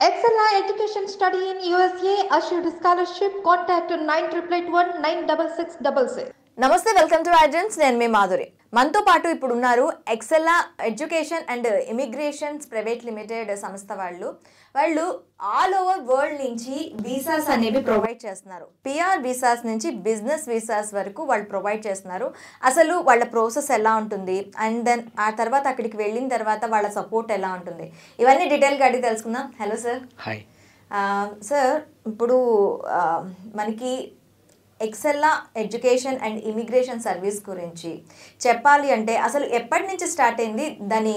Excella Education Study in USA assured scholarship. Contact 9881 నమస్తే, welcome to ఐడెన్స్. నేను మీ మాధురి. మనతో పాటు ఇప్పుడు ఉన్నారు Excella education and immigrations private limited సంస్థ వాళ్ళు ఆల్ ఓవర్ వరల్డ్ నుంచి వీసాస్ అనేవి ప్రొవైడ్ చేస్తున్నారు. పిఆర్ వీసాస్ నుంచి బిజినెస్ వీసాస్ వరకు వాళ్ళు ప్రొవైడ్ చేస్తున్నారు. అసలు వాళ్ళ ప్రాసెస్ ఎలా ఉంటుంది, అండ్ దెన్ ఆ తర్వాత అక్కడికి వెళ్ళిన తర్వాత వాళ్ళ సపోర్ట్ ఎలా ఉంటుంది, ఇవన్నీ డీటెయిల్గా అడిగి తెలుసుకుందాం. Hello sir. హాయ్ సార్, ఇప్పుడు మనకి Excella education and immigration service గురించి చెప్పాలి అంటే అసలు ఎప్పటి నుంచి స్టార్ట్ అయింది, దాని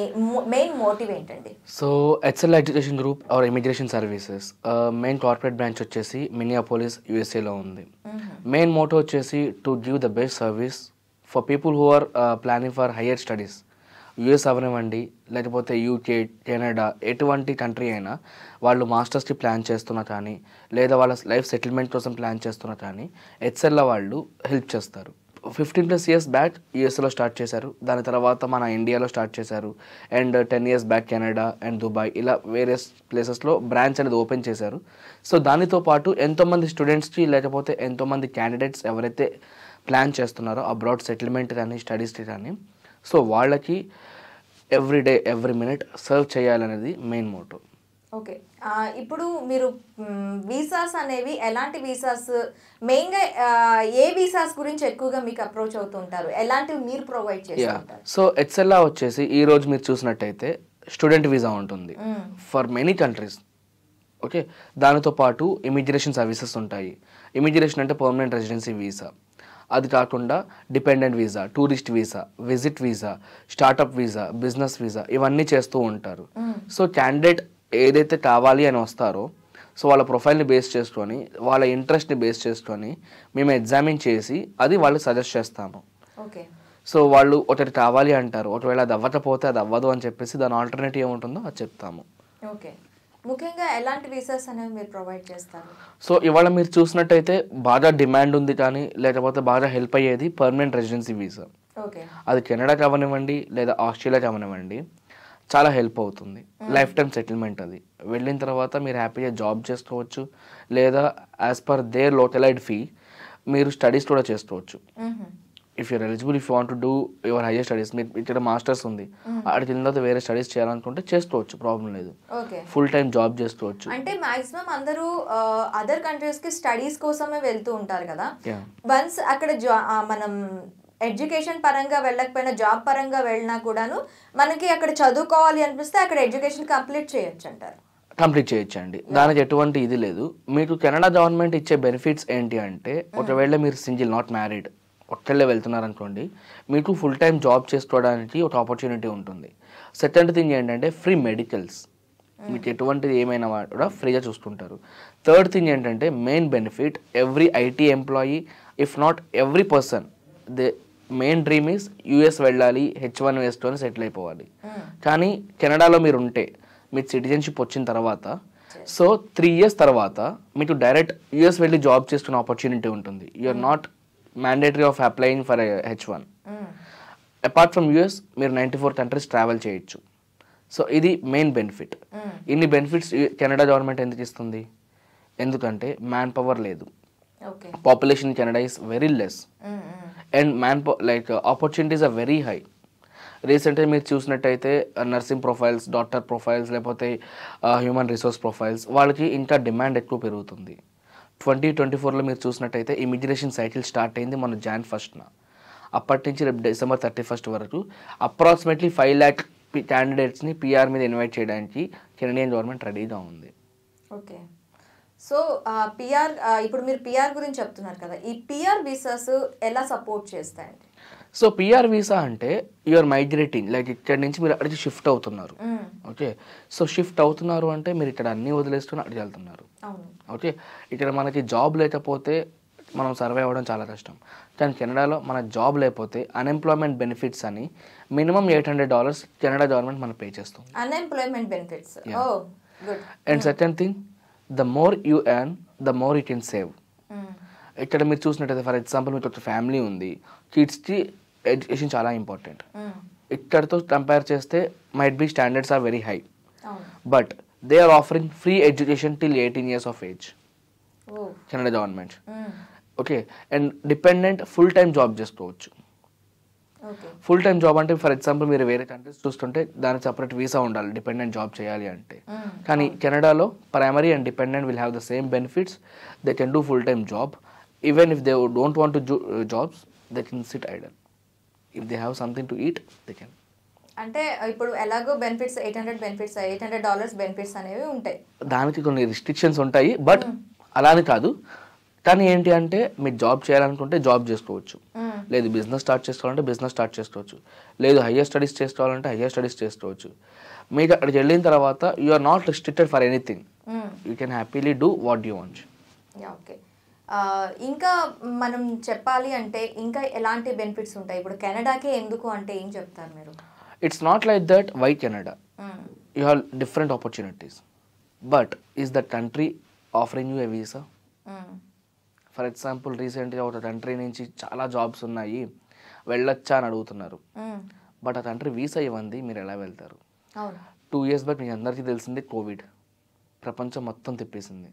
మెయిన్ మోటివ్ ఏంటండి? So Excella education group or immigration services main corporate branch వచ్చేసి మినియాపోలిస్ యూఎస్ఏలో ఉంది. మెయిన్ మోటో వచ్చేసి to give the best service for people who are planning for higher studies. US అవనివ్వండి, లేకపోతే యూకే, కెనడా, ఎటువంటి country అయినా వాళ్ళు మాస్టర్స్కి ప్లాన్ చేస్తున్నా కానీ, లేదా వాళ్ళ లైఫ్ సెటిల్మెంట్ కోసం ప్లాన్ చేస్తున్నా కానీ ఎక్సెల్లా వాళ్ళు హెల్ప్ చేస్తారు. 15+ years బ్యాక్ యూఎస్లో స్టార్ట్ చేశారు. దాని తర్వాత మన ఇండియాలో స్టార్ట్ చేశారు. And 10 years back Canada and Dubai, ఇలా వేరియస్ ప్లేసెస్లో బ్రాంచ్ అనేది ఓపెన్ చేశారు. సో దానితో పాటు ఎంతోమంది స్టూడెంట్స్కి, లేకపోతే ఎంతోమంది క్యాండిడేట్స్ ఎవరైతే ప్లాన్ చేస్తున్నారో అబ్రాడ్ సెటిల్మెంట్ కానీ స్టడీస్కి కానీ, సో వాళ్ళకి every day every minute serve చేయాలనేది మెయిన్ మోటో. ఓకే, ఇప్పుడు మీరు వీసాస్ అనేవి ఎలాంటి వీసాస్, మెయిన్గా ఏ వీసాస్ గురించి ఎక్కువగా మీకు అప్రోచ్ అవుతుంటారు, ఎలాంటివి మీరు ప్రొవైడ్ చేస్తుంటారు? సో ఎక్సెల్లా వచ్చేసి ఈ రోజు మీరు చూసినట్టయితే స్టూడెంట్ వీసా ఉంటుంది ఫర్ మెనీ కంట్రీస్. ఓకే, దానితో పాటు ఇమిగ్రేషన్ సర్వీసెస్ ఉంటాయి. ఇమిగ్రేషన్ అంటే పర్మనెంట్ రెసిడెన్సీ వీసా. అది కాకుండా dependent visa, tourist visa, visit visa, startup visa, business visa, ఇవన్నీ చేస్తూ ఉంటారు. సో క్యాండిడేట్ ఏదైతే కావాలి అని వస్తారో, సో వాళ్ళ ప్రొఫైల్ని బేస్ చేసుకొని, వాళ్ళ ఇంట్రెస్ట్ని బేస్ చేసుకొని మేము ఎగ్జామిన్ చేసి అది వాళ్ళకి సజెస్ట్ చేస్తాము. ఓకే, సో వాళ్ళు ఒకటి కావాలి అంటారు, ఒకవేళ అది అవ్వకపోతే అది అవ్వదు అని చెప్పేసి దాని ఆల్టర్నేటివ్ ఏముంటుందో అది చెప్తాము. ఓకే, ముఖ్యంగా ఎలాంటి వీసాస్ అనేవి మీరు ప్రొవైడ్ చేస్తారు? సో ఇవాళ మీరు చూసినట్టయితే బాగా డిమాండ్ ఉంది కానీ, లేకపోతే బాగా హెల్ప్ అయ్యేది పర్మనెంట్ రెసిడెన్సీ వీసా. ఓకే, అది కెనడా కావనివ్వండి, లేదా ఆస్ట్రేలియా కావనివ్వండి, చాలా హెల్ప్ అవుతుంది. Life time settlement. అది వెళ్ళిన తర్వాత మీరు హ్యాపీగా జాబ్ చేసుకోవచ్చు, లేదా యాజ్ పర్ దేర్ లోకలైడ్ ఫీ మీరు స్టడీస్ కూడా చేసుకోవచ్చు. If you're eligible, if you want to do your higher studies, మీరు ఇక్కడ మాస్టర్స్ ఉంది, అక్కడికి వెళ్ళిన తర్వాత వేరే స్టడీస్ చేయాలనుకుంటే చేసుకోవచ్చు, ప్రాబ్లం లేదు. ఫుల్ టైం జాబ్ చేసుకోవచ్చు. అంటే మాక్సిమం అందరూ అదర్ కంట్రీస్ కి స్టడీస్ కోసమే వెళ్తూ ఉంటారు కదా. వన్స్ అక్కడ మనం ఎడ్యుకేషన్ పరంగా వెళ్ళకపోయినా జాబ్ పరంగా వెళ్ళినా కూడాను మనకి అక్కడ చదువుకోవాలి అనిపిస్తే అక్కడ ఎడ్యుకేషన్ కంప్లీట్ చేయొచ్చు అంటారు. కంప్లీట్ చేయొచ్చండి, దానికి ఎటువంటి ఇది లేదు. మీకు కెనడా గవర్నమెంట్ ఇచ్చే బెనిఫిట్స్ ఏంటి అంటే, ఒకవేళ మీరు సింగిల్, నాట్ మ్యారీడ్, ఒక్కళ్ళే వెళ్తున్నారనుకోండి, మీకు ఫుల్ టైం జాబ్ చేసుకోవడానికి ఒక ఆపర్చునిటీ ఉంటుంది. సెకండ్ థింగ్ ఏంటంటే ఫ్రీ మెడికల్స్, మీకు ఎటువంటిది ఏమైనా కూడా ఫ్రీగా చూసుకుంటారు. థర్డ్ థింగ్ ఏంటంటే main benefit, every IT employee, if not every person, they main dream is US వెళ్ళాలి, H1 వేసుకొని సెటిల్ అయిపోవాలి. కానీ కెనడాలో మీరు ఉంటే మీకు సిటిజన్షిప్ వచ్చిన తర్వాత, సో 3 years తర్వాత మీకు డైరెక్ట్ యూఎస్ వెళ్ళి జాబ్ చేసుకునే ఆపర్చునిటీ ఉంటుంది. You're not mandatory of applying for H1. Apart from US మీరు 94 countries ట్రావెల్ చేయొచ్చు. సో ఇది మెయిన్ బెనిఫిట్. ఇన్ని బెనిఫిట్స్ కెనడా గవర్నమెంట్ ఎందుకు ఇస్తుంది? ఎందుకంటే మ్యాన్ పవర్ లేదు. Population Canada is very less and opportunities are very high. రీసెంట్గా మీరు చూసినట్టయితే నర్సింగ్ ప్రొఫైల్స్, డాక్టర్ ప్రొఫైల్స్, లేకపోతే హ్యూమన్ రిసోర్స్ ప్రొఫైల్స్, వాళ్ళకి ఇంకా డిమాండ్ ఎక్కువ పెరుగుతుంది. 2024లో మీరు చూసినట్టయితే ఇమిగ్రేషన్ సైకిల్ స్టార్ట్ అయింది మన Jan 1st. అప్పటి నుంచి రేపు December 31st వరకు అప్రాక్సిమేట్లీ 5 lakh క్యాండిడేట్స్ని పిఆర్ మీద ఇన్వైట్ చేయడానికి కెనడియన్ గవర్నమెంట్ రెడీగా ఉంది. ఓకే, సో పిఆర్, ఇప్పుడు మీరు పిఆర్ గురించి చెప్తున్నారు కదా, ఈ పిఆర్ వీసాస్ ఎలా సపోర్ట్ చేస్తాయండి? సో పిఆర్ వీసా అంటే యూఆర్ మైగ్రేటింగ్, లైక్ ఇక్కడ నుంచి మీరు అక్కడికి షిఫ్ట్ అవుతున్నారు. ఓకే, సో షిఫ్ట్ అవుతున్నారు అంటే మీరు ఇక్కడ అన్నీ వదిలేసుకుని అక్కడికి వెళ్తున్నారు. ఓకే, ఇక్కడ మనకి జాబ్ లేకపోతే మనం సర్వే అవ్వడం చాలా కష్టం. కానీ కెనడాలో మన జాబ్ లేకపోతే అన్ఎంప్లాయ్మెంట్ బెనిఫిట్స్ అని మినిమం $800 కెనడా గవర్నమెంట్ మనకు పే చేస్తుంది. Unemployment benefits. And second thing, the more you earn the more you can save. ఇక్కడ మీరు చూసినట్టయితే ఫర్ ఎగ్జాంపుల్ మీకు ఒక ఫ్యామిలీ ఉంది, కిడ్స్కి ఎడ్యుకేషన్ చాలా ఇంపార్టెంట్. ఇక్కడతో కంపేర్ చేస్తే might be standards are very high. But they are offering free education till 18 years of age. Canada government. Okay, and dependent full time job చేసుకోవచ్చు. ఫుల్ టైమ్ జాబ్ అంటే for example మీరు వేరే countries చూస్తుంటే దానికి separate visa ఉండాలి dependent job చేయాలి అంటే. కానీ కెనడాలో primary and dependent will have the same benefits. They can do full time job. Even if they don't want to jobs they can SIT Idol. If they have something to eat they can. అంటే ఇప్పుడు ఎలాగో benefits $800 benefits అనేవి ఉంటాయి. దానికి కొన్ని restrictions ఉంటాయి, but అలానే కాదు. కానీ ఏంటి అంటే మీరు జాబ్ చేయాలనుకుంటే జాబ్ చేసుకోవచ్చు, లేదు బిజినెస్ స్టార్ట్ చేసుకోవాలంటే బిజినెస్ స్టార్ట్ చేసుకోవచ్చు, లేదు హయ్యర్ స్టడీస్ చేసుకోవాలంటే హయ్యర్ స్టడీస్ చేసుకోవచ్చు. మీకు అక్కడికి వెళ్ళిన తర్వాత you are not restricted for anything. You can happily do what you want. Okay, ఇంకా మనం చెప్పాలి అంటే ఇంకా ఎలాంటి బెనిఫిట్స్ ఉంటాయి ఇప్పుడు కెనడాకే ఎందుకు అంటే ఏం చెప్తారు మీరు? It's not like that why Canada. You have different opportunities, but is that country offering you a visa? For example రీసెంట్గా ఒక కంట్రీ నుంచి చాలా జాబ్స్ ఉన్నాయి, వెళ్ళొచ్చా అని అడుగుతున్నారు. బట్ ఆ కంట్రీ వీసా ఇవ్వండి, మీరు ఎలా వెళ్తారు? 2 years బ్యాక్ మీకు అందరికీ తెలిసిందే కోవిడ్ ప్రపంచం మొత్తం తిప్పేసింది.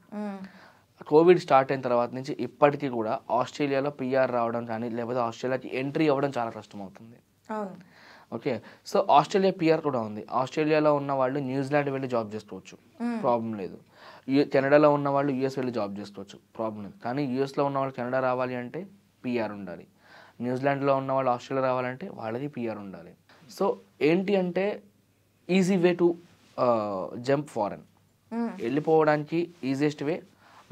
కోవిడ్ స్టార్ట్ అయిన తర్వాత నుంచి ఇప్పటికీ కూడా ఆస్ట్రేలియాలో పిఆర్ రావడం కానీ లేకపోతే ఆస్ట్రేలియాకి ఎంట్రీ అవ్వడం చాలా కష్టం అవుతుంది. ఓకే, సో ఆస్ట్రేలియా పిఆర్ కూడా ఉంది. ఆస్ట్రేలియాలో ఉన్న వాళ్ళు న్యూజిలాండ్ వెళ్ళి జాబ్ చేసుకోవచ్చు, ప్రాబ్లం లేదు. కెనడాలో ఉన్న వాళ్ళు యూఎస్ వెళ్ళి జాబ్ చేసుకోవచ్చు, ప్రాబ్లం లేదు. కానీ యూఎస్లో ఉన్న వాళ్ళు కెనడా రావాలి అంటే పిఆర్ ఉండాలి. న్యూజిలాండ్లో ఉన్న వాళ్ళు ఆస్ట్రేలియా రావాలంటే వాళ్ళకి పిఆర్ ఉండాలి. సో ఏంటి అంటే easy way to jump foreign, వెళ్ళిపోవడానికి ఈజియెస్ట్ వే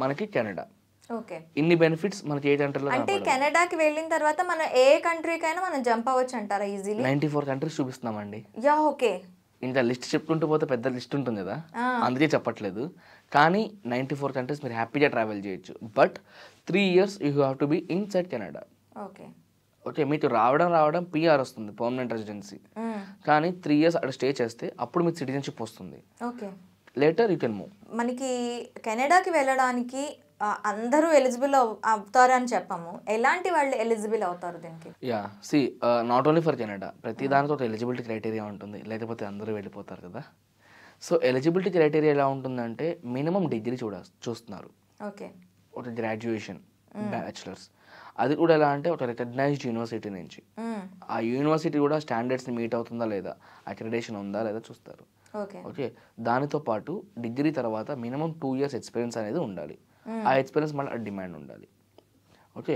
మనకి కెనడా. ఓకే, ఇన్ని బెనిఫిట్స్ మనకి ఏ కంట్రీలో అంటే కెనడాకి వెళ్ళిన తర్వాత మనం ఏ కంట్రీకైనా మనం జంప్ అవ్వచ్చు అంటారా ఈజీలీ? 94 కంట్రీస్ చూపిస్తున్నామండి. Yeah, okay. ఇంకా లిస్ట్ చెప్పుకుంటూ పోతే పెద్ద లిస్ట్ ఉంటుంది కదా, అందుకే చెప్పట్లేదు. కానీ 94 కంట్రీస్ మీరు హ్యాపీగా ట్రావెల్ చేయొచ్చు. But 3 years you have to be inside Canada. Okay, okay, మీకు రావడం పిఆర్ వస్తుంది, పర్మనెంట్ రెసిడెన్సీ. కానీ 3 years అక్కడ స్టే చేస్తే అప్పుడు మీకు సిటిజన్షిప్ వస్తుంది. Okay, later you can move. మనకి కెనడాకి వెళ్ళడానికి అందరూ ఎలిజిబుల్ అవుతారు అని చెప్పాము. ఎలాంటి వాళ్ళు ఎలిజిబుల్ అవుతారు దీనికి? Yeah, see not only for Canada, ప్రతి దానికి ఒక ఎలిజిబిలిటీ క్రైటీరియా ఉంటుంది, లేకపోతే అందరూ వెళ్ళిపోతారు కదా. సో ఎలిజిబిలిటీ క్రైటీరియా ఎలా ఉంటుందంటే మినిమం డిగ్రీ చూస్తున్నారు. ఓకే, ఒక గ్రాడ్యుయేషన్, బ్యాచిలర్స్. అది కూడా ఎలా అంటే ఒక రికగ్నైజ్డ్ యూనివర్సిటీ నుంచి. ఆ యూనివర్సిటీ కూడా స్టాండర్డ్స్ని మీట్ అవుతుందా లేదా, అక్రిడేషన్ ఉందా లేదా చూస్తారు. ఓకే, దానితో పాటు డిగ్రీ తర్వాత మినిమం 2 years ఎక్స్పీరియన్స్ అనేది ఉండాలి. ఆ ఎక్స్పీరియన్స్ మళ్ళీ డిమాండ్ ఉండాలి. ఓకే,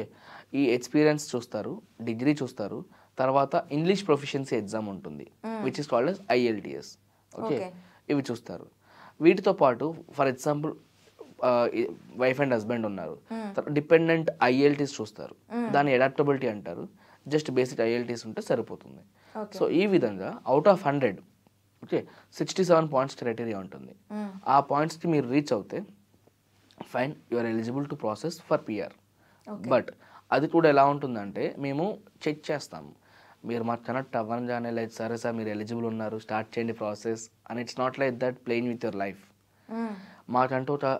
ఈ ఎక్స్పీరియన్స్ చూస్తారు, డిగ్రీ చూస్తారు, తర్వాత ఇంగ్లీష్ ప్రొఫిషియన్సీ ఎగ్జామ్ ఉంటుంది which is called as IELTS. Okay, ఇవి చూస్తారు. వీటితో పాటు for example wife and husband ఉన్నారు, డిపెండెంట్ IELTS చూస్తారు. దాని అడాప్టబిలిటీ అంటారు. జస్ట్ బేసిక్ IELTS ఉంటే సరిపోతుంది. సో ఈ విధంగా out of 100 okay 67 points criteria ఉంటుంది. ఆ పాయింట్స్కి మీరు రీచ్ అవుతే fine, you are eligible to process for PR. But అది కూడా ఎలా ఉంటుందంటే మేము చెక్ చేస్తాము, మీరు మాకు కనెక్ట్ అవ్వగానే లేదు సరే సార్ మీరు ఎలిజిబుల్ ఉన్నారు స్టార్ట్ చేయండి ప్రాసెస్ అని. It's not like that playing with your life. మాకంటూ ఒక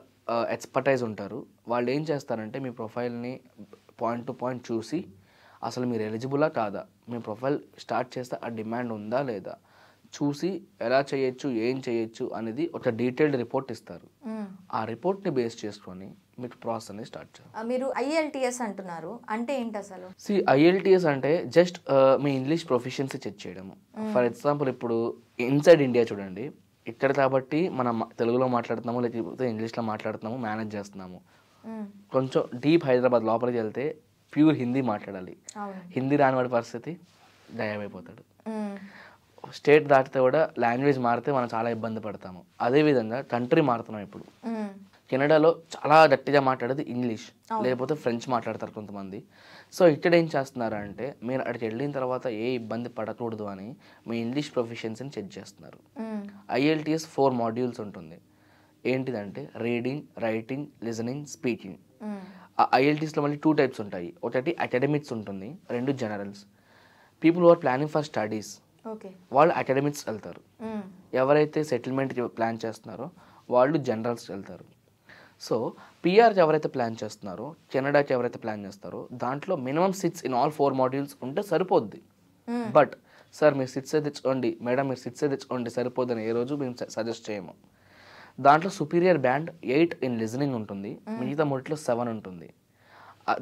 ఎక్స్పర్టైజ్ ఉంటారు, వాళ్ళు ఏం చేస్తారంటే మీ ప్రొఫైల్ని పాయింట్ టు పాయింట్ చూసి అసలు మీరు ఎలిజిబులా కాదా, మీ ప్రొఫైల్ స్టార్ట్ చేస్తే ఆ డిమాండ్ ఉందా లేదా చూసి ఎలా చేయొచ్చు ఏం చేయొచ్చు అనేది ఒక డీటెయిల్డ్ రిపోర్ట్ ఇస్తారు. ఆ రిపోర్ట్ని బేస్ చేసుకొని మీకు ప్రాసెస్ అనేది స్టార్ట్ చేయాలి. మీరు IELTS అంటున్నారు, అంటే ఏంటి అసలు? IELTS అంటే జస్ట్ మీ ఇంగ్లీష్ ప్రొఫిషియన్సీ చెక్ చేయడము. ఫర్ ఎగ్జాంపుల్ ఇప్పుడు ఇన్సైడ్ ఇండియా చూడండి, ఇక్కడ కాబట్టి మనం తెలుగులో మాట్లాడుతున్నాము లేకపోతే ఇంగ్లీష్లో మాట్లాడుతున్నాము, మేనేజ్ చేస్తున్నాము. కొంచెం డీప్ హైదరాబాద్ లోపలికి వెళ్తే ప్యూర్ హిందీ మాట్లాడాలి. హిందీ రానివాడి పరిస్థితి దయమైపోతాడు. స్టేట్ దాటితే కూడా లాంగ్వేజ్ మారితే మనం చాలా ఇబ్బంది పడతాము. అదేవిధంగా కంట్రీ మారుతున్నాం. ఇప్పుడు కెనడాలో చాలా గట్టిగా మాట్లాడేది ఇంగ్లీష్, లేకపోతే ఫ్రెంచ్ మాట్లాడతారు కొంతమంది. సో ఇక్కడ ఏం చేస్తున్నారు అంటే మీరు అక్కడికి వెళ్ళిన తర్వాత ఏ ఇబ్బంది పడకూడదు అని మీ ఇంగ్లీష్ ప్రొఫిషియన్సీని చెక్ చేస్తున్నారు. IELTS 4 modules ఉంటుంది. ఏంటిదంటే రీడింగ్, రైటింగ్, లిజనింగ్, స్పీకింగ్. ఆ IELTSలో మళ్ళీ 2 types ఉంటాయి. ఒకటి అకాడమిక్స్ ఉంటుంది, 2 generals. People who are planning for studies వాళ్ళు అకాడమిక్స్ వెళ్తారు. ఎవరైతే సెటిల్మెంట్కి ప్లాన్ చేస్తున్నారో వాళ్ళు జనరల్స్ వెళ్తారు. సో PRకి ఎవరైతే ప్లాన్ చేస్తున్నారో, కెనడాకి ఎవరైతే ప్లాన్ చేస్తారో దాంట్లో మినిమం 6 in all 4 modules ఉంటే సరిపోద్ది. బట్ సార్ మీరు సిట్సే తెచ్చుకోండి, మేడం మీరు సిట్సే తెచ్చుకోండి సరిపోదని ఏ రోజు మేము సజెస్ట్ చేయము. దాంట్లో సుపీరియర్ బ్యాండ్ 8 ఇన్ లిజనింగ్ ఉంటుంది, మిగతా మూడిట్లో 7 ఉంటుంది.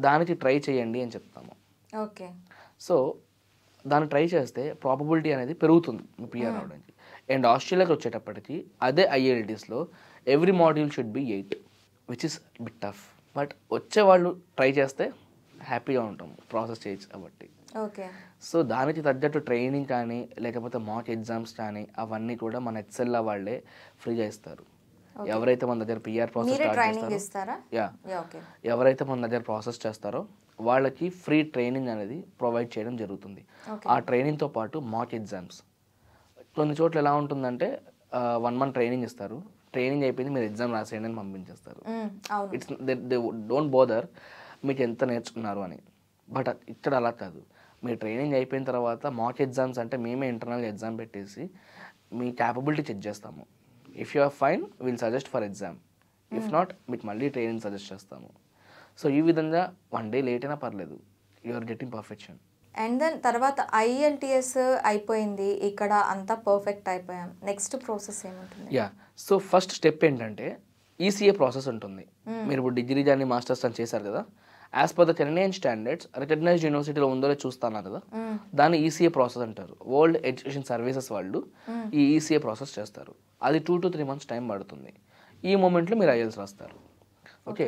దానికి ట్రై చేయండి అని చెప్తాము. ఓకే. సో దాన్ని ట్రై చేస్తే ప్రాబబిలిటీ అనేది పెరుగుతుంది మీ పిఆర్ రావడానికి. అండ్ ఆస్ట్రేలియాకి వచ్చేటప్పటికి అదే ఐఎల్టీస్లో every module should be 8, which is bit tough. But వచ్చే వాళ్ళు ట్రై చేస్తే హ్యాపీగా ఉంటాము ప్రాసెస్ చేయొచ్చు కాబట్టి. ఓకే. సో దానికి తగ్గట్టు ట్రైనింగ్ కానీ లేకపోతే మాక్ ఎగ్జామ్స్ కానీ అవన్నీ కూడా మన హెచ్ఎల్ఆ వాళ్ళే ఫ్రీగా ఇస్తారు. ఎవరైతే మన దగ్గర పిఆర్ ప్రాసెస్ ఎవరైతే మన దగ్గర ప్రాసెస్ చేస్తారో వాళ్ళకి ఫ్రీ ట్రైనింగ్ అనేది ప్రొవైడ్ చేయడం జరుగుతుంది. ఆ ట్రైనింగ్తో పాటు మాక్ ఎగ్జామ్స్ కొన్ని చోట్ల ఎలా ఉంటుందంటే 1 month ట్రైనింగ్ ఇస్తారు, ట్రైనింగ్ అయిపోయింది మీరు ఎగ్జామ్ రాసేయండి అని పంపించేస్తారు. ఇట్స్ దే డోంట్ బోదర్ మీకు ఎంత నేర్చుకున్నారు అని. బట్ ఇక్కడ అలా కాదు, మీ ట్రైనింగ్ అయిపోయిన తర్వాత మాక్ ఎగ్జామ్స్ అంటే మేమే ఇంటర్నల్ ఎగ్జామ్ పెట్టేసి మీ క్యాపబిలిటీ చెక్ చేస్తాము. If you are fine will suggest for exam, if not మీకు మళ్ళీ ట్రైనింగ్ సజెస్ట్ చేస్తాము. సో ఈ విధంగా 1 day లేట్ అయినా పర్లేదు, you are getting perfection. And then తర్వాత ఐఎల్టీఎస్ అయిపోయింది, ఇక్కడ అంతా పర్ఫెక్ట్ అయిపోయాం, నెక్స్ట్ ప్రాసెస్ ఏముంటుంది? యా, సో ఫస్ట్ స్టెప్ ఏంటంటే ఈసీఏ ప్రాసెస్ ఉంటుంది. మీరు ఇప్పుడు డిగ్రీ కానీ మాస్టర్స్ అని చేశారు కదా, as per the Canadian standards recognised యూనివర్సిటీలో ఉందో చూస్తున్నారు కదా, దాన్ని ఈసీఏ ప్రాసెస్ అంటారు. వరల్డ్ ఎడ్యుకేషన్ సర్వీసెస్ వాళ్ళు ఈ ఈసీఏ ప్రాసెస్ చేస్తారు. అది 2 to 3 months టైం పడుతుంది. ఈ మూమెంట్లో మీరు ఐఎల్స్ రాస్తారు. ఓకే,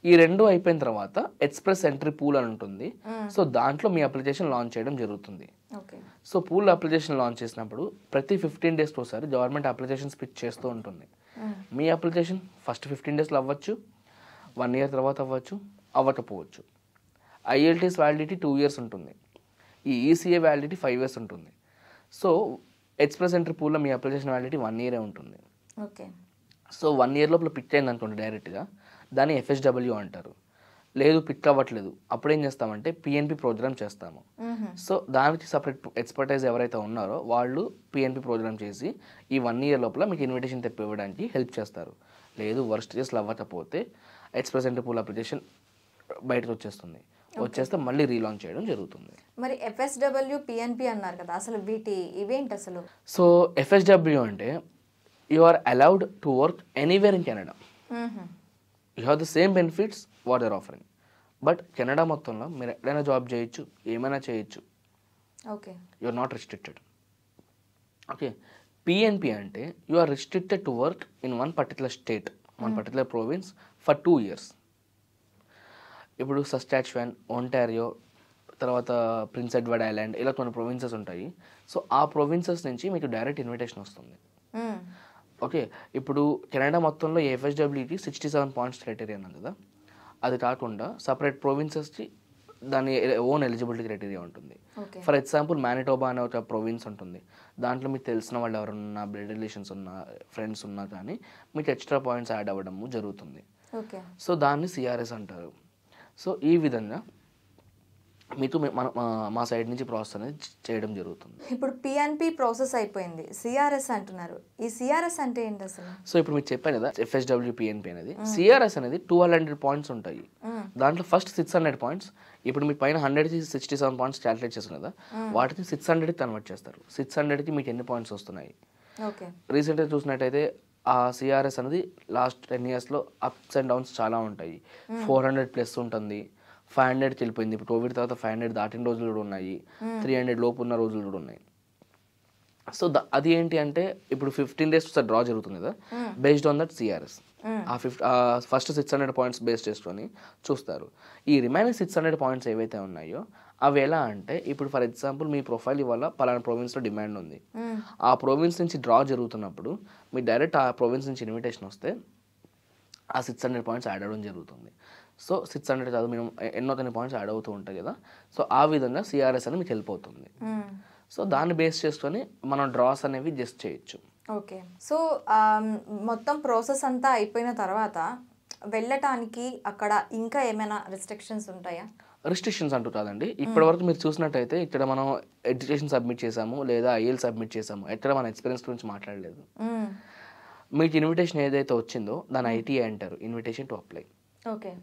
ఈ 2 అయిపోయిన తర్వాత ఎక్స్ప్రెస్ ఎంట్రీ పూల్ అని ఉంటుంది. సో దాంట్లో మీ అప్లికేషన్ లాంచ్ చేయడం జరుగుతుంది. సో పూల్ అప్లికేషన్ లాంచ్ చేసినప్పుడు ప్రతి 15 days ఒకసారి గవర్నమెంట్ అప్లికేషన్ పిచ్ చేస్తూ ఉంటుంది. మీ అప్లికేషన్ ఫస్ట్ 15 days అవ్వచ్చు, 1 year తర్వాత అవ్వచ్చు, అవ్వకపోవచ్చు. ఐఎల్టీఎస్ వ్యాలిడిటీ 2 years ఉంటుంది, ఈ ఈసీఏ వ్యాలిడిటీ 5 years ఉంటుంది. సో ఎక్స్ప్రెస్ ఎంట్రీ పూల్లో మీ అప్లికేషన్ వ్యాలిడిటీ 1 year ఉంటుంది. ఓకే. సో 1 year లోపల పిక్ అయింది అనుకోండి డైరెక్ట్గా, దాన్ని ఎఫ్ఎస్డబ్ల్యూ అంటారు. లేదు పిక్ అవ్వట్లేదు, అప్పుడు ఏం చేస్తామంటే పిఎన్పి ప్రోగ్రామ్ చేస్తాము. సో దానికి సపరేట్ ఎక్స్పర్టైజ్ ఎవరైతే ఉన్నారో వాళ్ళు పిఎన్పి ప్రోగ్రామ్ చేసి ఈ 1 year లోపల మీకు ఇన్విటేషన్ తెప్పి ఇవ్వడానికి హెల్ప్ చేస్తారు. లేదు వర్స్ట్ కేసులు అవ్వకపోతే ఎక్స్ప్రెస్ ఎంట్రీ పూల్ అప్లికేషన్ బయటకు వచ్చేస్తే మళ్ళీ రీలాంచ్ చేయడం జరుగుతుంది. మరి ఎఫ్ఎస్డబ్ల్యూ పిఎన్పి అన్నారు కదా, అసలు ఇవేంటి అసలు? సో ఎఫ్ఎస్డబ్ల్యూ అంటే you are allowed to work anywhere in Canada. You have the same benefits what are offering. But Canada మొత్తంలో మీరు ఎక్కడైనా జాబ్ చేయొచ్చు, ఏమైనా చేయొచ్చు. Okay, you are not restricted. Okay, PNP అంటే you are restricted to work in one particular state, one particular province for 2 years. ఇప్పుడు Saskatchewan, Ontario, తర్వాత Prince Edward Island, ఇలా కొన్ని ప్రొవిన్సెస్ ఉంటాయి. సో ఆ ప్రొవిన్సెస్ నుంచి మీకు డైరెక్ట్ ఇన్విటేషన్ వస్తుంది. ఓకే, ఇప్పుడు కెనడా మొత్తంలో ఎఫ్ఎస్డబ్ల్యూకి 67 points క్రైటీరియా ఉంది కదా, అది కాకుండా సపరేట్ ప్రొవిన్సెస్కి దాని ఓన్ ఎలిజిబిలిటీ క్రైటీరియా ఉంటుంది. ఫర్ ఎగ్జాంపుల్ మానిటోబా అనే ఒక ప్రొవిన్స్ ఉంటుంది, దాంట్లో మీకు తెలిసిన వాళ్ళు ఎవరున్నా, బ్లడ్ రిలేషన్స్ ఉన్నా, ఫ్రెండ్స్ ఉన్నా కానీ మీకు ఎక్స్ట్రా పాయింట్స్ యాడ్ అవ్వడము జరుగుతుంది. సో దాన్ని సిఆర్ఎస్ అంటారు. సో ఈ విధంగా మీకు మా సైడ్ నుంచి ప్రాసెస్ అనేది చేయడం జరుగుతుంది. ఇప్పుడు పిఎన్పి ప్రాసెస్ అయిపోయింది, సిఆర్ఎస్ అంటున్నారు. ఈ సిఆర్ఎస్ అంటే ఏంటి అసలు? సో ఇప్పుడు మీకు చెప్పాను కదా ఎఫ్ఎస్డబ్ల్యూ పిఎన్పి అనేది. సిఆర్ఎస్ అనేది 1200 points ఉంటాయి. దాంట్లో ఫస్ట్ 600 points, ఇప్పుడు మీ పైన 100కి 67 points క్యాలిక్యులేట్ చేస్తారు కదా, వాటిని 600కి కన్వర్ట్ చేస్తారు. 600కి మీకు ఎన్ని పాయింట్స్ వస్తున్నాయి. రీసెంట్గా చూసినట్టయితే ఆ సిఆర్ఎస్ అనేది లాస్ట్ 10 yearsలో అప్స్ అండ్ డౌన్స్ చాలా ఉంటాయి. 400+ ఉంటుంది, 500కి వెళ్ళిపోయింది. ఇప్పుడు కోవిడ్ తర్వాత 500 దాటిన రోజులు కూడా ఉన్నాయి, 300 లోపు ఉన్న రోజులు కూడా ఉన్నాయి. సో అది ఏంటి అంటే ఇప్పుడు 15 days డ్రా జరుగుతుంది కదా, బేస్డ్ ఆన్ దట్ సిఆర్ఎస్. ఆ ఫస్ట్ 600 points బేస్ చేసుకొని చూస్తారు. ఈ రిమైనింగ్ 600 points ఏవైతే ఉన్నాయో అవి ఎలా అంటే, ఇప్పుడు ఫర్ ఎగ్జాంపుల్ మీ ప్రొఫైల్ ఇవాళ పలానా ప్రొవిన్స్లో డిమాండ్ ఉంది, ఆ ప్రొవిన్స్ నుంచి డ్రా జరుగుతున్నప్పుడు మీ డైరెక్ట్ ఆ ప్రొవిన్స్ నుంచి ఇన్విటేషన్ వస్తే ఆ 600 points యాడ్ అవ్వడం జరుగుతుంది. సో 600 కాదు, మేము ఎన్నో కొన్ని పాయింట్స్ యాడ్ అవుతూ ఉంటాయి కదా, సో ఆ విధంగా సిఆర్ఎస్ అని మీకు హెల్ప్ అవుతుంది. సో దాన్ని బేస్ చేసుకొని మనం డ్రాస్ అనేవి జస్ట్ చేయొచ్చు. ఓకే, సో మొత్తం ప్రాసెస్ అంతా అయిపోయిన తర్వాత వెళ్ళటానికి అక్కడ ఇంకా ఏమైనా రెస్ట్రిక్షన్స్ ఉంటాయా? రిస్ట్రిక్షన్స్ అంటూ కాదండి. ఇప్పటి వరకు మీరు చూసినట్టయితే ఇక్కడ మనం ఎడ్యుకేషన్ సబ్మిట్ చేసాము లేదా ఐఎల్ సబ్మిట్ చేసాము, ఎక్కడ మన ఎక్స్పీరియన్స్ గురించి మాట్లాడలేదు. మీకు ఇన్విటేషన్ ఏదైతే వచ్చిందో దాని ఐటీఐ అంటారు, ఇన్విటేషన్ టు అప్లై. ఓకే,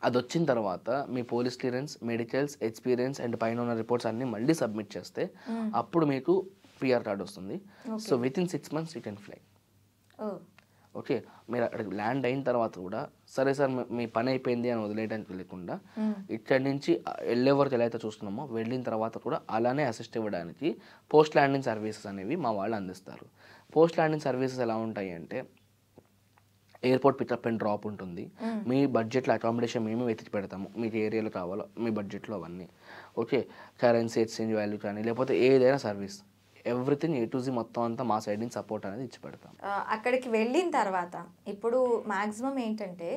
అది వచ్చిన తర్వాత మీ police clearance, medicals, experience and పైన ఉన్న రిపోర్ట్స్ అన్నీ మళ్ళీ సబ్మిట్ చేస్తే అప్పుడు మీకు పిఆర్ కార్డ్ వస్తుంది. So within 6 months you can fly. Okay, మీరు అక్కడికి ల్యాండ్ అయిన తర్వాత కూడా సరే సార్ మీ పని అయిపోయింది అని వదిలేయడానికి లేకుండా ఇక్కడి నుంచి వెళ్ళే వరకు ఎలా అయితే చూస్తున్నామో వెళ్ళిన తర్వాత కూడా అలానే అసిస్ట్ ఇవ్వడానికి పోస్ట్ ల్యాండింగ్ సర్వీసెస్ అనేవి మా వాళ్ళు అందిస్తారు. పోస్ట్ ల్యాండింగ్ సర్వీసెస్ ఎలా ఉంటాయి అంటే ఎయిర్పోర్ట్ పికప్ అండ్ డ్రాప్ ఉంటుంది. మీ బడ్జెట్లో అకామిడేషన్ మేము వెతికి పెడతాము, మీకు ఏరియాలో కావాలో మీ బడ్జెట్లో అవన్నీ. ఓకే, కరెన్సీ ఎక్స్చేంజ్ వాల్యూ కానీ లేకపోతే ఏదైనా service everything A to Z మొత్తం అంతా మా సైడ్ నుంచి సపోర్ట్ అనేది ఇచ్చి పెడతాం. అక్కడికి వెళ్ళిన తర్వాత ఇప్పుడు మ్యాక్సిమం ఏంటంటే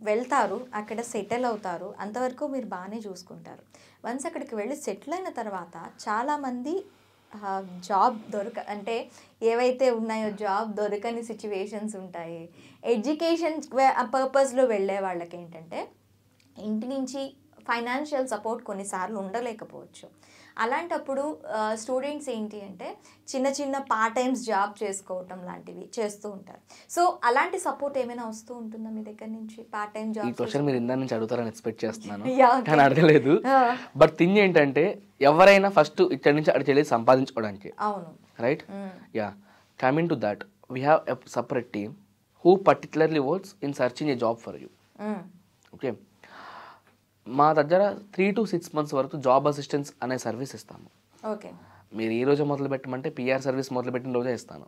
వెళ్తారు, అక్కడ సెటిల్ అవుతారు, అంతవరకు మీరు బాగానే చూసుకుంటారు. వన్స్ అక్కడికి వెళ్ళి సెటిల్ అయిన తర్వాత చాలామంది జాబ్ అంటే ఏవైతే ఉన్నాయో జాబ్ దొరకని సిచ్యువేషన్స్ ఉంటాయి. ఎడ్యుకేషన్ పర్పస్లో వెళ్ళే వాళ్ళకి ఏంటంటే ఇంటి నుంచి ఫైనాన్షియల్ సపోర్ట్ కొన్నిసార్లు ఉండలేకపోవచ్చు. అలాంటప్పుడు స్టూడెంట్స్ ఏంటి అంటే చిన్న చిన్న పార్ట్ టైమ్స్ జాబ్ చేసుకోవటం లాంటివి చేస్తూ ఉంటారు. సో అలాంటి సపోర్ట్ ఏమైనా వస్తూ ఉంటుందా మీ దగ్గర నుంచి? Part time job. ఈ క్వశ్చన్ మీరు ఇందా నుంచి అడుగుతారని ఎక్స్పెక్ట్ చేస్తున్నాను, కానీ అడగలేదు. బట్ థింగ్ ఏంటంటే ఎవరైనా ఫస్ట్ ఇక్కడ నుంచి అక్కడికి వెళ్ళి సంపాదించుకోవడానికి. అవును, right. Yeah, coming to that we have a separate team who particularly works in searching A job for you. Okay, మా దగ్గర 3 to 6 months వరకు జాబ్ అసిస్టెన్స్ అనే సర్వీస్ ఇస్తాము. ఓకే, మీరు ఈ రోజు మొదలు పెట్టమంటే పిఆర్ సర్వీస్ మొదలు పెట్టిన రోజే ఇస్తాను.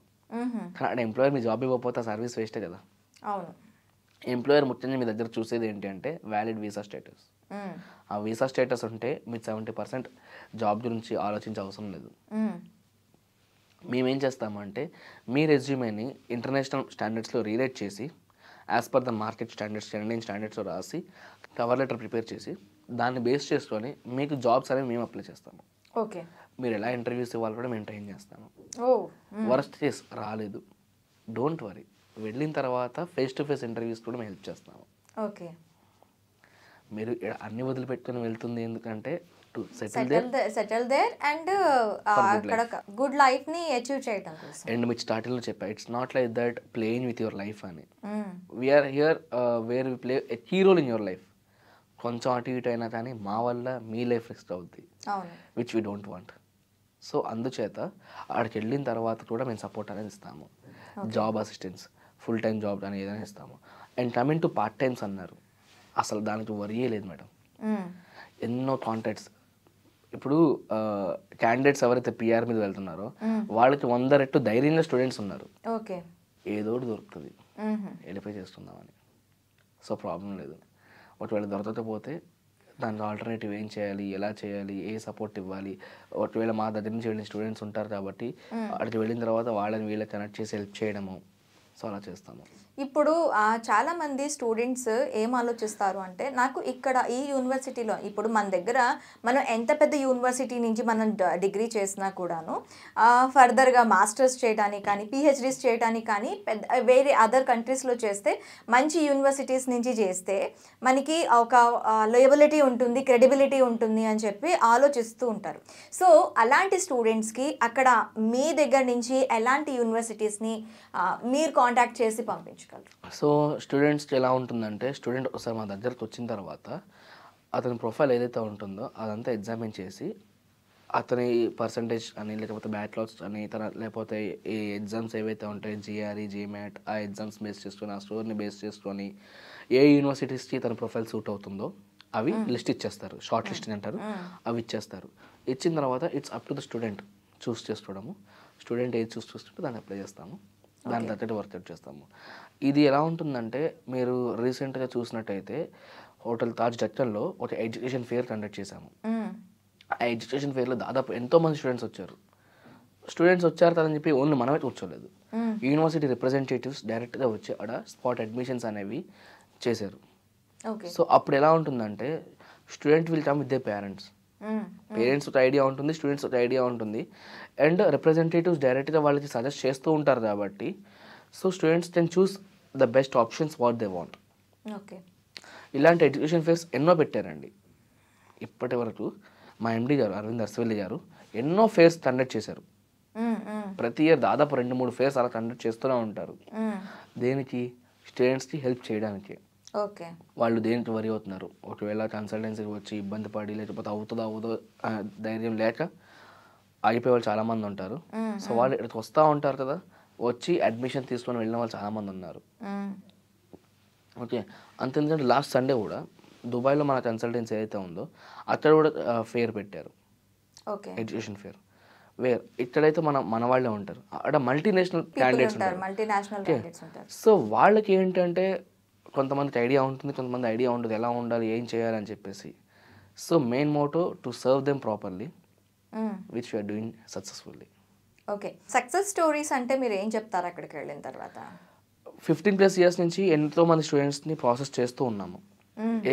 కానీ ఎంప్లాయర్ మీ జాబ్ ఇవ్వకపోతే ఆ సర్వీస్ వేస్టే కదా. అవును, ఎంప్లాయర్ ముఖ్యంగా మీ దగ్గర చూసేది ఏంటి అంటే వ్యాలిడ్ వీసా స్టేటస్. ఆ వీసా స్టేటస్ ఉంటే మీరు 70% జాబ్ గురించి ఆలోచించే అవసరం లేదు. మేమేం చేస్తామంటే మీ రెజ్యూమేని ఇంటర్నేషనల్ స్టాండర్డ్స్లో రీరేట్ చేసి as per the market standards, Indian స్టాండర్డ్స్లో రాసి కవర్ లెటర్ ప్రిపేర్ చేసి దాన్ని బేస్ చేసుకొని మీకు జాబ్స్ అనేవి మేము అప్లై చేస్తాము. ఓకే, మీరు ఎలా ఇంటర్వ్యూస్ ఇవ్వాలి కూడా మేము ట్రైన్ చేస్తాము. వర్స్ట్ కేస్ రాలేదు, డోంట్ వరీ, వెళ్ళిన తర్వాత ఫేస్ టు ఫేస్ ఇంటర్వ్యూస్ కూడా మేము హెల్ప్ చేస్తాము. ఓకే, మీరు అన్ని వదిలిపెట్టుకొని వెళ్తుంది ఎందుకంటే టు సెటిల్ దేర్ అండ్ అక్కడ గుడ్ లైఫ్ ని అచీవ్ చేయడం కోసం. అండ్ మీకు స్టార్టింగ్ లో చెప్పా, it's not like that playing with your life అని. We're here where we play a key role in your life. కొంచెం అటు ఇటు అయినా కానీ మా వల్ల మీ లైఫ్ రిస్క్ అవుద్ది, which we don't want. So అందుచేత అక్కడికి వెళ్ళిన తర్వాత కూడా మేము సపోర్ట్ అనేది ఇస్తాము. Job assistance, full time job అనేది ఏదైనా ఇస్తాము. And coming to part times అన్నారు, అసలు దానికి వరియే లేదు మేడం. ఎన్నో కాంటాక్ట్స్. ఇప్పుడు క్యాండిడేట్స్ ఎవరైతే పిఆర్ మీద వెళ్తున్నారో వాళ్ళకి 100 రెట్లు ధైర్యంగా స్టూడెంట్స్ ఉన్నారు. ఓకే, ఏదోటి దొరుకుతుంది వెళ్ళిపోయి చేస్తుందామని. సో ప్రాబ్లం లేదు. ఒకవేళ దొరకకపోతే దానికి ఆల్టర్నేటివ్ ఏం చేయాలి, ఎలా చేయాలి, ఏ సపోర్ట్ ఇవ్వాలి. ఒకవేళ మా దగ్గర నుంచి వెళ్ళిన స్టూడెంట్స్ ఉంటారు కాబట్టి అక్కడికి వెళ్ళిన తర్వాత వాళ్ళని వీళ్ళకి కనెక్ట్ చేసి హెల్ప్ చేయడము. సో అలా చేస్తాము. ఇప్పుడు చాలామంది స్టూడెంట్స్ ఏం ఆలోచిస్తారు అంటే నాకు ఇక్కడ ఈ యూనివర్సిటీలో ఇప్పుడు మన దగ్గర మనం ఎంత పెద్ద యూనివర్సిటీ నుంచి మనం డిగ్రీ చేసినా కూడాను ఫర్దర్గా మాస్టర్స్ చేయడానికి కానీ పిహెచ్డీస్ చేయడానికి కానీ వేరే అదర్ కంట్రీస్లో చేస్తే మంచి యూనివర్సిటీస్ నుంచి చేస్తే మనకి ఒక లయబిలిటీ ఉంటుంది, క్రెడిబిలిటీ ఉంటుంది అని చెప్పి ఆలోచిస్తూ ఉంటారు. సో అలాంటి స్టూడెంట్స్కి అక్కడ మీ దగ్గర నుంచి ఎలాంటి యూనివర్సిటీస్ని మీరు కాంటాక్ట్ చేసి పంపించు? సో స్టూడెంట్స్కి ఎలా ఉంటుందంటే స్టూడెంట్ ఒకసారి మా దగ్గరకు వచ్చిన తర్వాత అతని ప్రొఫైల్ ఏదైతే ఉంటుందో అదంతా ఎగ్జామిన్ చేసి అతని పర్సంటేజ్ అని లేకపోతే బ్యాక్లాగ్స్ అని లేకపోతే ఈ ఎగ్జామ్స్ ఏవైతే ఉంటాయో జిఆర్ఈ, జిమాట్, ఆ ఎగ్జామ్స్ బేస్ చేసుకొని ఆ స్టోర్ని బేస్ చేసుకొని ఏ యూనివర్సిటీస్కి తన ప్రొఫైల్ సూట్ అవుతుందో అవి లిస్ట్ ఇచ్చేస్తారు. షార్ట్ లిస్టింగ్ అంటారు, అవి ఇచ్చేస్తారు. ఇచ్చిన తర్వాత it's up to the student choose చేసుకోవడము. స్టూడెంట్ ఏది చూస్ చేసుకుంటే దాన్ని అప్లై చేస్తాము, దాని తగ్గట్టు వర్కౌట్ చేస్తాము. ఇది ఎలా ఉంటుందంటే మీరు రీసెంట్గా చూసినట్టయితే హోటల్ తాజ్ డక్కన్లో ఒక ఎడ్యుకేషన్ ఫేర్ కండక్ట్ చేశాము. ఆ ఎడ్యుకేషన్ ఫేర్లో దాదాపు ఎంతోమంది స్టూడెంట్స్ వచ్చారు అని చెప్పి ఓన్లీ మనమే కూర్చోలేదు. యూనివర్సిటీ రిప్రజెంటేటివ్స్ డైరెక్ట్గా వచ్చి అక్కడ స్పాట్ అడ్మిషన్స్ అనేవి చేశారు. సో అప్పుడు ఎలా ఉంటుందంటే student will come with they parents ఒక ఐడియా ఉంటుంది, స్టూడెంట్స్ ఒక ఐడియా ఉంటుంది, అండ్ రిప్రజెంటేటివ్స్ డైరెక్ట్గా వాళ్ళకి సజెస్ట్ చేస్తూ ఉంటారు కాబట్టి so students can choose the best options what they want. ఇలాంటి ఎడ్యుకేషన్ ఫేర్స్ ఎన్నో పెట్టారండి. ఇప్పటి వరకు మా ఎండి గారు అరవింద్ అర్సవెల్లి గారు ఎన్నో ఫేర్స్ కండక్ట్ చేశారు. ప్రతి ఇయర్ దాదాపు 2-3 ఫేర్స్ అలా కండక్ట్ చేస్తూనే ఉంటారు. దేనికి? స్టూడెంట్స్కి హెల్ప్ చేయడానికి. ఓకే. వాళ్ళు దేనికి వరి అవుతున్నారు. ఒకవేళ కన్సల్టెన్సీకి వచ్చి ఇబ్బంది పడి లేకపోతే అవుతుందో ధైర్యం లేక ఆగిపోయే వాళ్ళు చాలామంది ఉంటారు. సో వాళ్ళు ఇక్కడికి వస్తూ ఉంటారు కదా, వచ్చి అడ్మిషన్ తీసుకొని వెళ్ళిన వాళ్ళు చాలామంది ఉన్నారు. ఓకే, అంతేందుకంటే లాస్ట్ సండే కూడా దుబాయ్లో మన కన్సల్టెన్సీ ఏదైతే ఉందో అక్కడ కూడా ఫేర్ పెట్టారు, ఓకే, ఎడ్యుకేషన్ ఫేర్. ఇక్కడైతే మన వాళ్ళే ఉంటారు, అక్కడ మల్టీనేషనల్ క్యాండిడేట్స్ ఉంటారు. మల్టీనేషనల్ క్యాండిడేట్స్ ఉంటారు. సో వాళ్ళకి ఏంటంటే కొంతమందికి ఐడియా ఉంటుంది, కొంతమంది ఐడియా ఉండదు ఎలా ఉండాలి, ఏం చేయాలని చెప్పేసి. So main motto to serve them properly, which we're doing successfully. Okay, success stories అంటే మీరు ఏం చెప్తారు అక్కడికి వెళ్ళిన తర్వాత? 15+ years నుంచి ఎంతో మంది స్టూడెంట్స్ని ప్రాసెస్ చేస్తూ ఉన్నాము.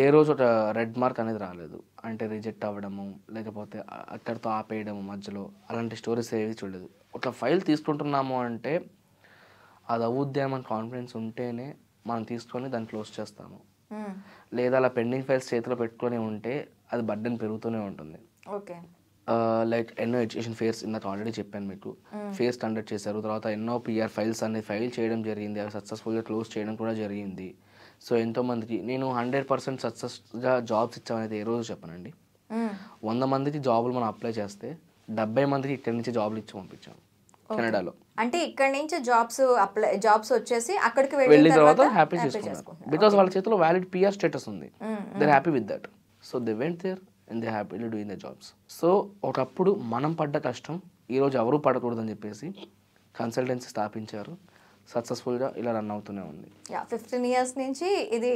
ఏ రోజు ఒక రెడ్ మార్క్ అనేది రాలేదు, అంటే రిజెక్ట్ అవ్వడము లేకపోతే అక్కడితో ఆపేయడము మధ్యలో, అలాంటి స్టోరీస్ ఏవి చూడలేదు. ఒక ఫైల్ తీసుకుంటున్నాము అంటే అది అవుద్దామని కాన్ఫిడెన్స్ ఉంటేనే మనం తీసుకొని దాన్ని క్లోజ్ చేస్తాము. లేదా అలా పెండింగ్ ఫైల్స్ చేతిలో పెట్టుకొని ఉంటే అది బర్డెన్ పెరుగుతూనే ఉంటుంది. ఓకే, లైక్ ఎన్నో ఎడ్యుకేషన్ ఫేర్స్ ఇందాక ఆల్రెడీ చెప్పాను మీకు, ఫేర్స్ కండక్ట్ చేశారు. తర్వాత ఎన్నో పిఆర్ ఫైల్స్ అనేది ఫైల్ చేయడం జరిగింది, అవి సక్సెస్ఫుల్గా క్లోజ్ చేయడం కూడా జరిగింది. సో ఎంతోమందికి నేను 100% సక్సెస్గా జాబ్స్ ఇచ్చామనేది ఏ రోజు చెప్పనండి. 100 మందికి జాబులు మనం అప్లై చేస్తే 70 మందికి ఇక్కడి నుంచి జాబులు ఇచ్చి పంపించాము కెనడాలో. అంటే ఇక్కడ నుంచి జాబ్స్ వచ్చేసి అక్కడికి వెళ్ళిన తర్వాత హ్యాపీ చేసుకున్నారు, బికాస్ వాళ్ళ చేతిలో వ్యాలిడ్ పిఆర్ స్టేటస్ ఉంది. They happy with that. So they went there and they happily doing the jobs. So ఒకప్పుడు మనం పడ్డ కష్టం ఈరోజు ఎవరూ పడకూడదని చెప్పేసి కన్సల్టెన్సీ స్థాపించారు. సక్సెస్ఫుల్గా ఇలా రన్ అవుతూనే ఉంది. 15 years నుంచి ఇది